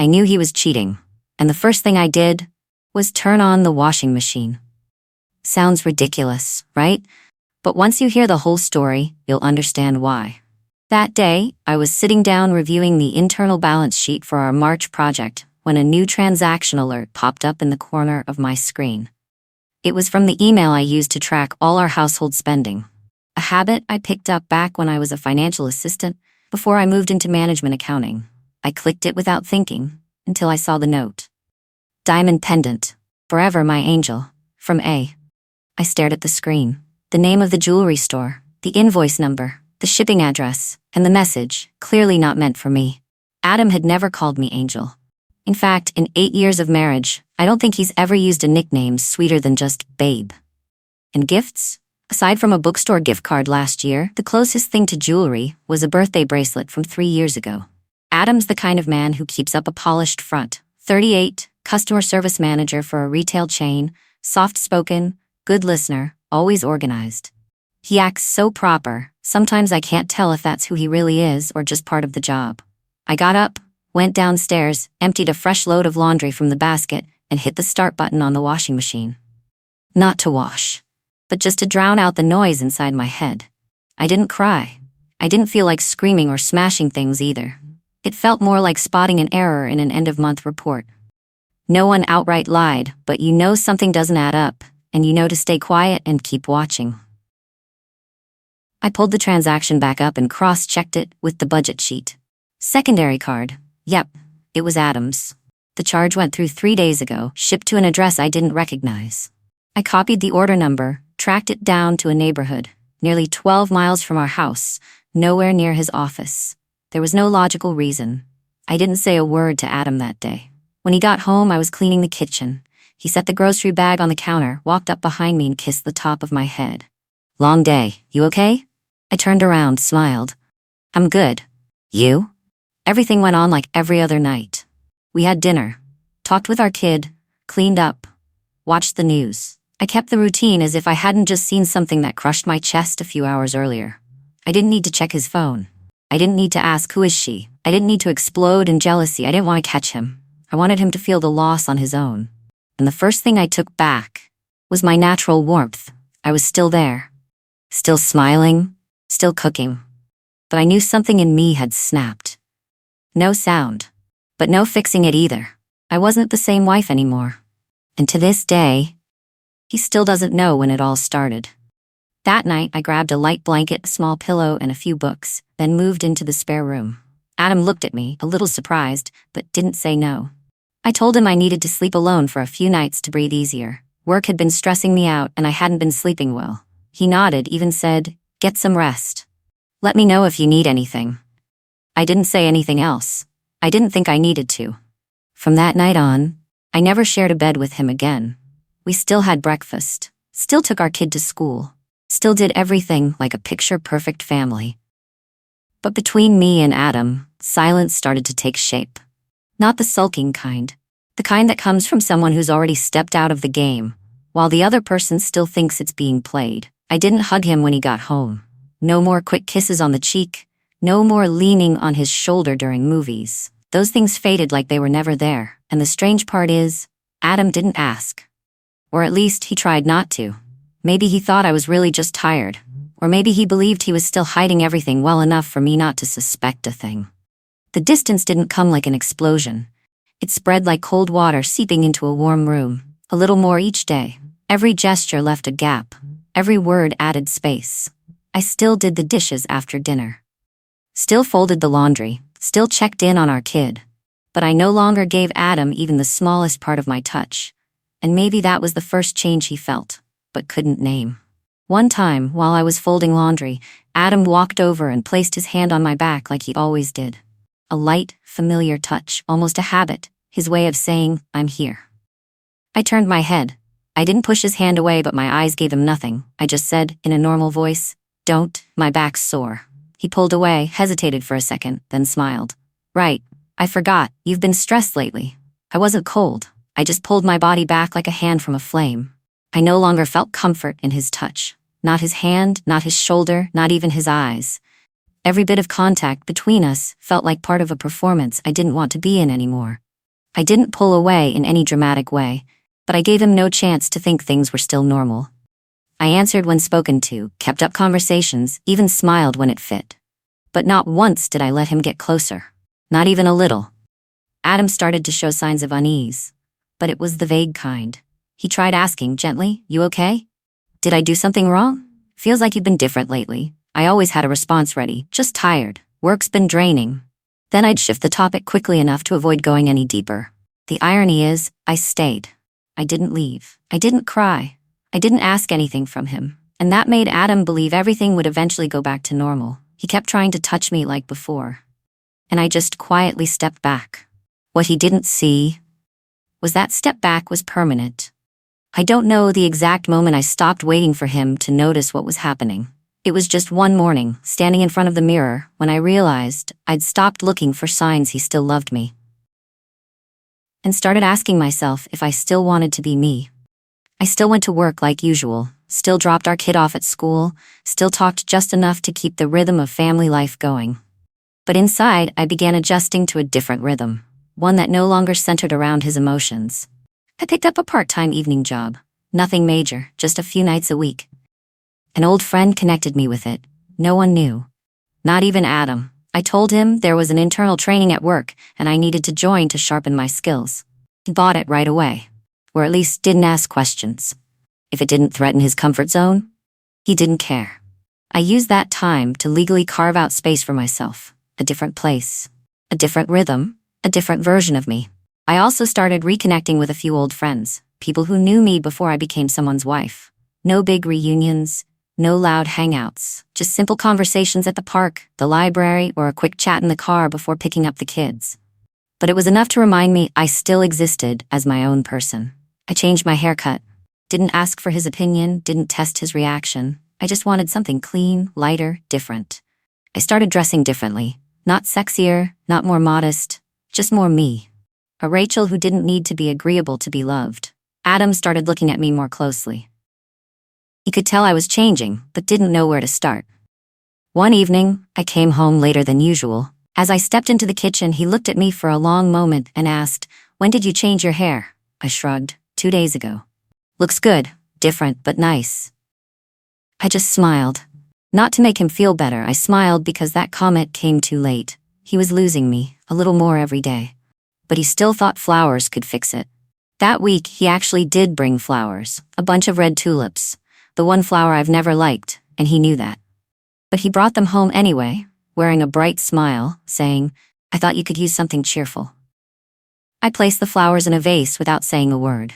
I knew he was cheating, and the first thing I did was turn on the washing machine. Sounds ridiculous, right? But once you hear the whole story, you'll understand why. That day, I was sitting down reviewing the internal balance sheet for our March project when a new transaction alert popped up in the corner of my screen. It was from the email I used to track all our household spending, a habit I picked up back when I was a financial assistant before I moved into management accounting. I clicked it without thinking until I saw the note. Diamond pendant, forever my angel, from A. I stared at the screen, the name of the jewelry store, the invoice number, the shipping address, and the message, clearly not meant for me. Adam had never called me Angel. In fact, in 8 years of marriage, I don't think he's ever used a nickname sweeter than just Babe. And gifts? Aside from a bookstore gift card last year, the closest thing to jewelry was a birthday bracelet from 3 years ago. Adam's the kind of man who keeps up a polished front. 38, customer service manager for a retail chain, soft-spoken, good listener, always organized. He acts so proper, sometimes I can't tell if that's who he really is or just part of the job. I got up, went downstairs, emptied a fresh load of laundry from the basket, and hit the start button on the washing machine. Not to wash, but just to drown out the noise inside my head. I didn't cry. I didn't feel like screaming or smashing things either. It felt more like spotting an error in an end-of-month report. No one outright lied, but you know something doesn't add up, and you know to stay quiet and keep watching. I pulled the transaction back up and cross-checked it with the budget sheet. Secondary card. Yep, it was Adam's. The charge went through 3 days ago, shipped to an address I didn't recognize. I copied the order number, tracked it down to a neighborhood, nearly 12 miles from our house, nowhere near his office. There was no logical reason. I didn't say a word to Adam that day. When he got home, I was cleaning the kitchen. He set the grocery bag on the counter, walked up behind me and kissed the top of my head. Long day. You okay? I turned around, smiled. I'm good. You? Everything went on like every other night. We had dinner, talked with our kid, cleaned up, watched the news. I kept the routine as if I hadn't just seen something that crushed my chest a few hours earlier. I didn't need to check his phone. I didn't need to ask, who is she? I didn't need to explode in jealousy. I didn't want to catch him. I wanted him to feel the loss on his own. And the first thing I took back was my natural warmth. I was still there. Still smiling, still cooking. But I knew something in me had snapped. No sound, but no fixing it either. I wasn't the same wife anymore. And to this day, he still doesn't know when it all started. That night, I grabbed a light blanket, a small pillow, and a few books, then moved into the spare room. Adam looked at me, a little surprised, but didn't say no. I told him I needed to sleep alone for a few nights to breathe easier. Work had been stressing me out, and I hadn't been sleeping well. He nodded, even said, "Get some rest. Let me know if you need anything." I didn't say anything else. I didn't think I needed to. From that night on, I never shared a bed with him again. We still had breakfast, still took our kid to school, still did everything like a picture-perfect family. But between me and Adam, silence started to take shape. Not the sulking kind, the kind that comes from someone who's already stepped out of the game, while the other person still thinks it's being played. I didn't hug him when he got home. No more quick kisses on the cheek, no more leaning on his shoulder during movies. Those things faded like they were never there, and the strange part is, Adam didn't ask. Or at least he tried not to. Maybe he thought I was really just tired, or maybe he believed he was still hiding everything well enough for me not to suspect a thing. The distance didn't come like an explosion. It spread like cold water seeping into a warm room, a little more each day. Every gesture left a gap, every word added space. I still did the dishes after dinner. Still folded the laundry, still checked in on our kid. But I no longer gave Adam even the smallest part of my touch. And maybe that was the first change he felt, but couldn't name. One time, while I was folding laundry, Adam walked over and placed his hand on my back like he always did. A light, familiar touch, almost a habit, his way of saying, "I'm here." I turned my head. I didn't push his hand away, but my eyes gave him nothing. I just said, in a normal voice, "Don't, my back's sore." He pulled away, hesitated for a second, then smiled. "Right, I forgot, you've been stressed lately." I wasn't cold. I just pulled my body back like a hand from a flame. I no longer felt comfort in his touch. Not his hand, not his shoulder, not even his eyes. Every bit of contact between us felt like part of a performance I didn't want to be in anymore. I didn't pull away in any dramatic way, but I gave him no chance to think things were still normal. I answered when spoken to, kept up conversations, even smiled when it fit. But not once did I let him get closer. Not even a little. Adam started to show signs of unease, but it was the vague kind. He tried asking gently, "You okay? Did I do something wrong? Feels like you've been different lately." I always had a response ready, "Just tired. Work's been draining." Then I'd shift the topic quickly enough to avoid going any deeper. The irony is, I stayed. I didn't leave. I didn't cry. I didn't ask anything from him. And that made Adam believe everything would eventually go back to normal. He kept trying to touch me like before. And I just quietly stepped back. What he didn't see was that step back was permanent. I don't know the exact moment I stopped waiting for him to notice what was happening. It was just one morning, standing in front of the mirror, when I realized I'd stopped looking for signs he still loved me. And started asking myself if I still wanted to be me. I still went to work like usual, still dropped our kid off at school, still talked just enough to keep the rhythm of family life going. But inside, I began adjusting to a different rhythm, one that no longer centered around his emotions. I picked up a part-time evening job. Nothing major, just a few nights a week. An old friend connected me with it. No one knew. Not even Adam. I told him there was an internal training at work and I needed to join to sharpen my skills. He bought it right away. Or at least didn't ask questions. If it didn't threaten his comfort zone, he didn't care. I used that time to legally carve out space for myself. A different place. A different rhythm. A different version of me. I also started reconnecting with a few old friends. People who knew me before I became someone's wife. No big reunions. No loud hangouts, just simple conversations at the park, the library, or a quick chat in the car before picking up the kids. But it was enough to remind me I still existed as my own person. I changed my haircut, didn't ask for his opinion, didn't test his reaction. I just wanted something clean, lighter, different. I started dressing differently, not sexier, not more modest, just more me. A Rachel who didn't need to be agreeable to be loved. Adam started looking at me more closely. He could tell I was changing, but didn't know where to start. One evening, I came home later than usual. As I stepped into the kitchen, he looked at me for a long moment and asked, "When did you change your hair?" I shrugged. 2 days ago. "Looks good. Different, but nice." I just smiled. Not to make him feel better, I smiled because that comment came too late. He was losing me, a little more every day. But he still thought flowers could fix it. That week, he actually did bring flowers, a bunch of red tulips. The one flower I've never liked, and he knew that. But he brought them home anyway, wearing a bright smile, saying, "I thought you could use something cheerful." I placed the flowers in a vase without saying a word.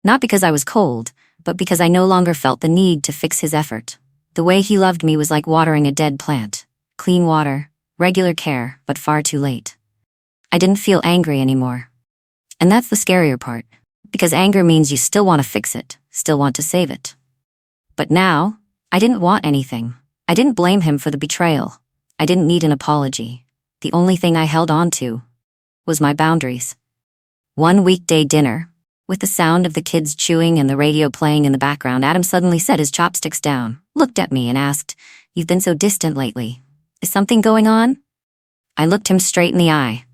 Not because I was cold, but because I no longer felt the need to fix his effort. The way he loved me was like watering a dead plant. Clean water, regular care, but far too late. I didn't feel angry anymore. And that's the scarier part, because anger means you still want to fix it, still want to save it. But now, I didn't want anything. I didn't blame him for the betrayal. I didn't need an apology. The only thing I held on to was my boundaries. One weekday dinner, with the sound of the kids chewing and the radio playing in the background, Adam suddenly set his chopsticks down, looked at me and asked, "You've been so distant lately. Is something going on?" I looked him straight in the eye.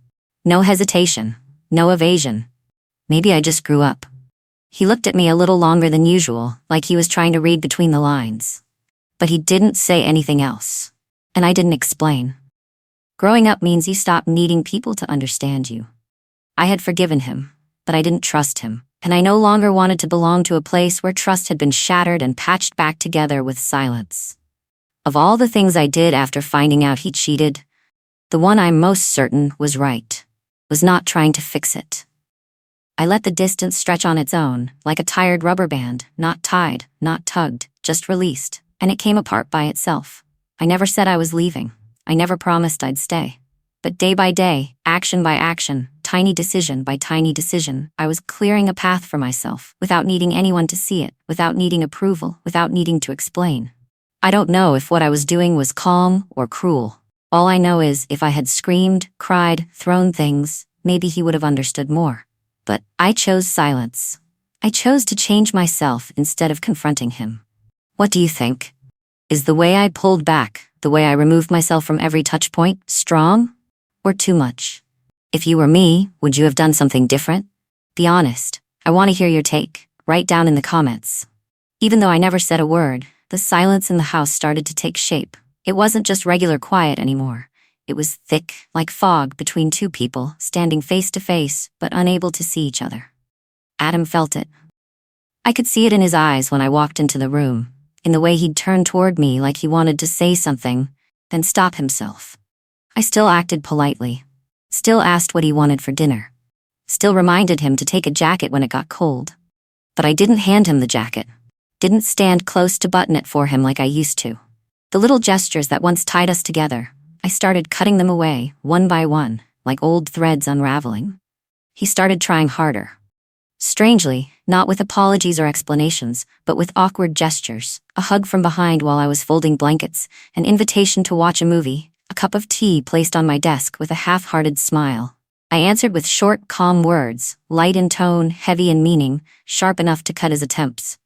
No hesitation, no evasion. Maybe I just grew up. He looked at me a little longer than usual, like he was trying to read between the lines. But he didn't say anything else. And I didn't explain. Growing up means you stop needing people to understand you. I had forgiven him, but I didn't trust him. And I no longer wanted to belong to a place where trust had been shattered and patched back together with silence. Of all the things I did after finding out he cheated, the one I'm most certain was right, was not trying to fix it. I let the distance stretch on its own, like a tired rubber band, not tied, not tugged, just released, and it came apart by itself. I never said I was leaving. I never promised I'd stay. But day by day, action by action, tiny decision by tiny decision, I was clearing a path for myself, without needing anyone to see it, without needing approval, without needing to explain. I don't know if what I was doing was calm or cruel. All I know is if I had screamed, cried, thrown things, maybe he would have understood more. But I chose silence. I chose to change myself instead of confronting him. What do you think? Is the way I pulled back, the way I removed myself from every touch point, strong or too much? If you were me, would you have done something different? Be honest. I want to hear your take. Write down in the comments. Even though I never said a word, the silence in the house started to take shape. It wasn't just regular quiet anymore. It was thick, like fog between two people, standing face to face, but unable to see each other. Adam felt it. I could see it in his eyes when I walked into the room, in the way he'd turn toward me like he wanted to say something, then stop himself. I still acted politely. Still asked what he wanted for dinner. Still reminded him to take a jacket when it got cold. But I didn't hand him the jacket. Didn't stand close to button it for him like I used to. The little gestures that once tied us together, I started cutting them away, one by one, like old threads unraveling. He started trying harder. Strangely, not with apologies or explanations, but with awkward gestures, a hug from behind while I was folding blankets, an invitation to watch a movie, a cup of tea placed on my desk with a half-hearted smile. I answered with short, calm words, light in tone, heavy in meaning, sharp enough to cut his attempts.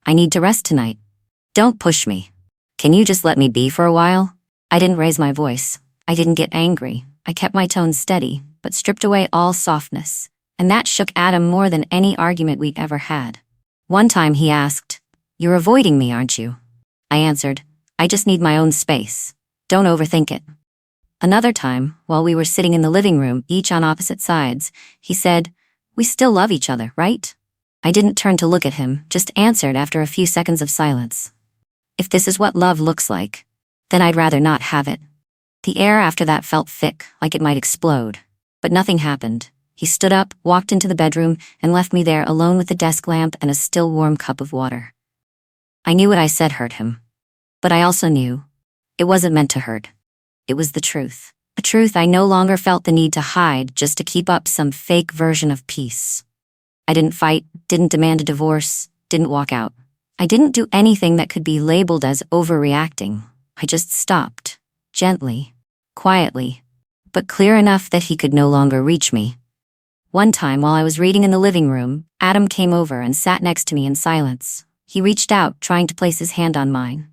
I need to rest tonight. Don't push me. Can you just let me be for a while? I didn't raise my voice. I didn't get angry. I kept my tone steady, but stripped away all softness. And that shook Adam more than any argument we'd ever had. One time he asked, "You're avoiding me, aren't you?" I answered, "I just need my own space. Don't overthink it." Another time, while we were sitting in the living room, each on opposite sides, he said, "We still love each other, right?" I didn't turn to look at him, just answered after a few seconds of silence. If this is what love looks like, then I'd rather not have it. The air after that felt thick, like it might explode. But nothing happened. He stood up, walked into the bedroom, and left me there alone with the desk lamp and a still warm cup of water. I knew what I said hurt him. But I also knew it wasn't meant to hurt. It was the truth. A truth I no longer felt the need to hide just to keep up some fake version of peace. I didn't fight, didn't demand a divorce, didn't walk out. I didn't do anything that could be labeled as overreacting. I just stopped, gently, quietly, but clear enough that he could no longer reach me. One time while I was reading in the living room, Adam came over and sat next to me in silence. He reached out, trying to place his hand on mine.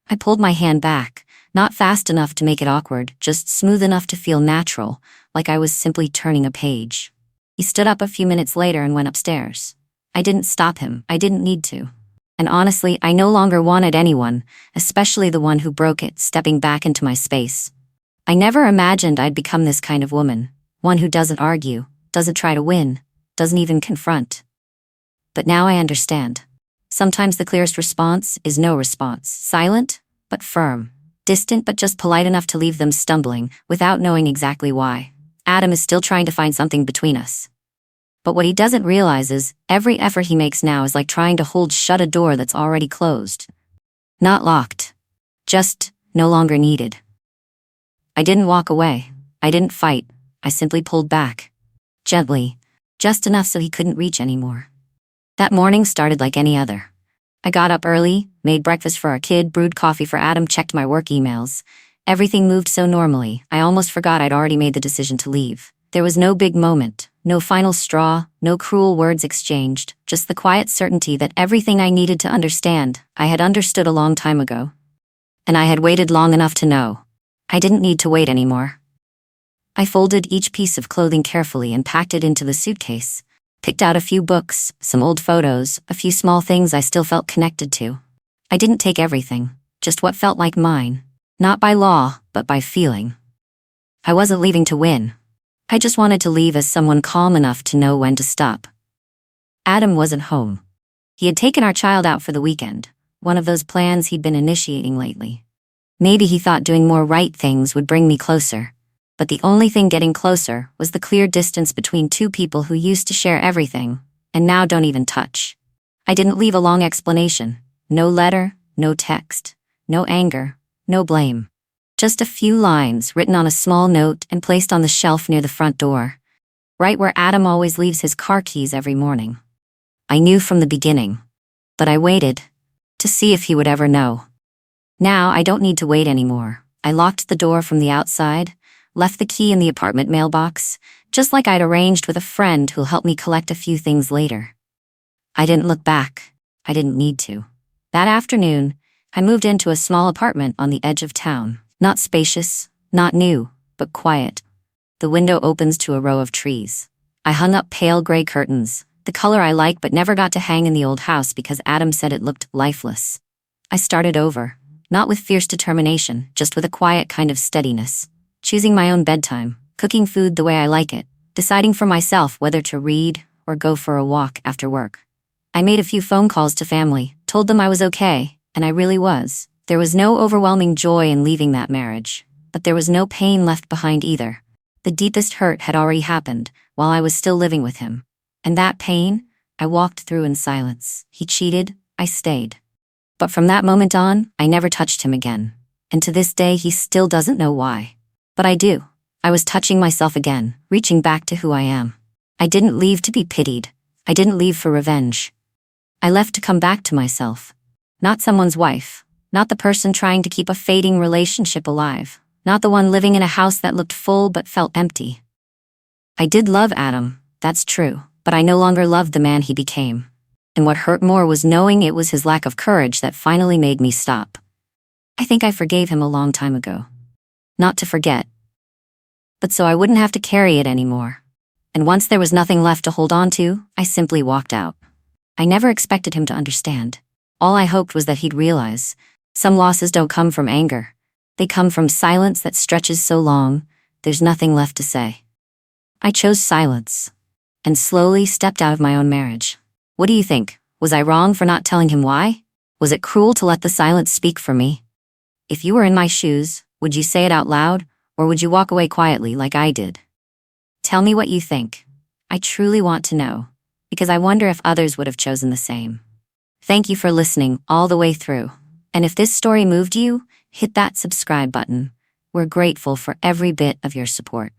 I pulled my hand back, not fast enough to make it awkward, just smooth enough to feel natural, like I was simply turning a page. He stood up a few minutes later and went upstairs. I didn't stop him. I didn't need to. And honestly, I no longer wanted anyone, especially the one who broke it, stepping back into my space. I never imagined I'd become this kind of woman, one who doesn't argue, doesn't try to win, doesn't even confront. But now I understand. Sometimes the clearest response is no response, silent but firm, distant but just polite enough to leave them stumbling without knowing exactly why. Adam is still trying to find something between us. But what he doesn't realize is every effort he makes now is like trying to hold shut a door that's already closed. Not locked. Just no longer needed. I didn't walk away. I didn't fight. I simply pulled back. Gently. Just enough so he couldn't reach anymore. That morning started like any other. I got up early, made breakfast for our kid, brewed coffee for Adam, checked my work emails. Everything moved so normally, I almost forgot I'd already made the decision to leave. There was no big moment, no final straw, no cruel words exchanged, just the quiet certainty that everything I needed to understand, I had understood a long time ago. And I had waited long enough to know. I didn't need to wait anymore. I folded each piece of clothing carefully and packed it into the suitcase. Picked out a few books, some old photos, a few small things I still felt connected to. I didn't take everything, just what felt like mine. Not by law, but by feeling. I wasn't leaving to win. I just wanted to leave as someone calm enough to know when to stop. Adam wasn't home. He had taken our child out for the weekend, one of those plans he'd been initiating lately. Maybe he thought doing more right things would bring me closer. But the only thing getting closer was the clear distance between two people who used to share everything, and now don't even touch. I didn't leave a long explanation. No letter, no text, no anger, no blame. Just a few lines written on a small note and placed on the shelf near the front door, right where Adam always leaves his car keys every morning. I knew from the beginning, but I waited to see if he would ever know. Now I don't need to wait anymore. I locked the door from the outside, left the key in the apartment mailbox, just like I'd arranged with a friend who'll help me collect a few things later. I didn't look back. I didn't need to. That afternoon, I moved into a small apartment on the edge of town. Not spacious, not new, but quiet. The window opens to a row of trees. I hung up pale gray curtains, the color I like but never got to hang in the old house because Adam said it looked lifeless. I started over, not with fierce determination, just with a quiet kind of steadiness. Choosing my own bedtime, cooking food the way I like it, deciding for myself whether to read or go for a walk after work. I made a few phone calls to family, told them I was okay, and I really was. There was no overwhelming joy in leaving that marriage, but there was no pain left behind either. The deepest hurt had already happened while I was still living with him. And that pain, I walked through in silence. He cheated, I stayed. But from that moment on, I never touched him again. And to this day, he still doesn't know why. But I do. I was touching myself again, reaching back to who I am. I didn't leave to be pitied. I didn't leave for revenge. I left to come back to myself. Not someone's wife. Not the person trying to keep a fading relationship alive. Not the one living in a house that looked full but felt empty. I did love Adam, that's true, but I no longer loved the man he became. And what hurt more was knowing it was his lack of courage that finally made me stop. I think I forgave him a long time ago. Not to forget, but so I wouldn't have to carry it anymore. And once there was nothing left to hold on to, I simply walked out. I never expected him to understand. All I hoped was that he'd realize, some losses don't come from anger. They come from silence that stretches so long, there's nothing left to say. I chose silence, and slowly stepped out of my own marriage. What do you think? Was I wrong for not telling him why? Was it cruel to let the silence speak for me? If you were in my shoes, would you say it out loud, or would you walk away quietly like I did? Tell me what you think. I truly want to know, because I wonder if others would have chosen the same. Thank you for listening all the way through. And if this story moved you, hit that subscribe button. We're grateful for every bit of your support.